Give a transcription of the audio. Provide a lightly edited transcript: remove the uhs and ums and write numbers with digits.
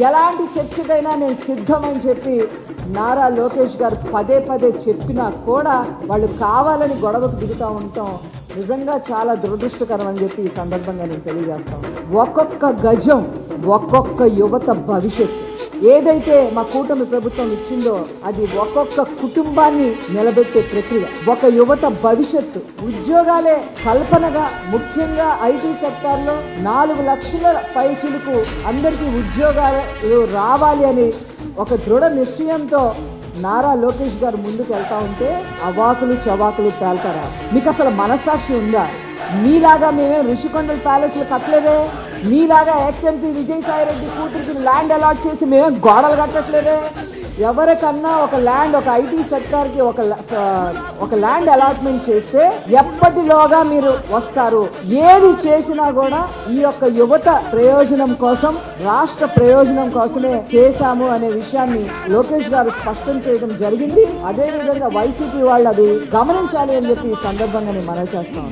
ఎలాంటి చర్చకైనా నేను సిద్ధమని చెప్పి నారా లోకేష్ గారు పదే పదే చెప్పినా కూడా వాళ్ళు కావాలని గొడవకు దిగుతూ ఉంటాం నిజంగా చాలా దురదృష్టకరం అని చెప్పి ఈ సందర్భంగా నేను తెలియజేస్తాను. ఒక్కొక్క గజం ఒక్కొక్క యువత భవిష్యత్తు ఏదైతే మా కూటమి ప్రభుత్వం ఇచ్చిందో అది ఒక్కొక్క కుటుంబాన్ని నిలబెట్టే ప్రక్రియ. ఒక యువత భవిష్యత్తు ఉద్యోగాలే కల్పనగా ముఖ్యంగా ఐటీ సెక్టార్లో 4 లక్షల పైచిలుకు అందరికీ ఉద్యోగాలు రావాలి అని ఒక దృఢ నిశ్చయంతో నారా లోకేష్ గారు ముందుకు వెళ్తా ఉంటే అవాకులు చవాకులు పేల్తారా? మీకు అసలు మనస్సాక్షి ఉందా? మీలాగా మేమే ఋషికొండల ప్యాలెస్లు కట్టలేదే, మీలాగా ఎక్స్ఎంపీ విజయసాయిరెడ్డి కూతురికి ల్యాండ్ అలాట్ చేసి మేమే గోడలు కట్టట్లేదే. ఎవరికన్నా ఒక ల్యాండ్ ఒక ఐటీ సెక్టార్కి ఒక ల్యాండ్ అలాట్మెంట్ చేస్తే ఎప్పటిలోగా మీరు వస్తారు. ఏది చేసినా కూడా ఈ యొక్క యువత ప్రయోజనం కోసం రాష్ట్ర ప్రయోజనం కోసమే చేశాము అనే విషయాన్ని లోకేష్ గారు స్పష్టం చేయడం జరిగింది. అదే విధంగా వైసీపీ వాళ్ళు అది గమనించాలి అని చెప్పి ఈ సందర్భంగా నేను మనవి చేస్తాను.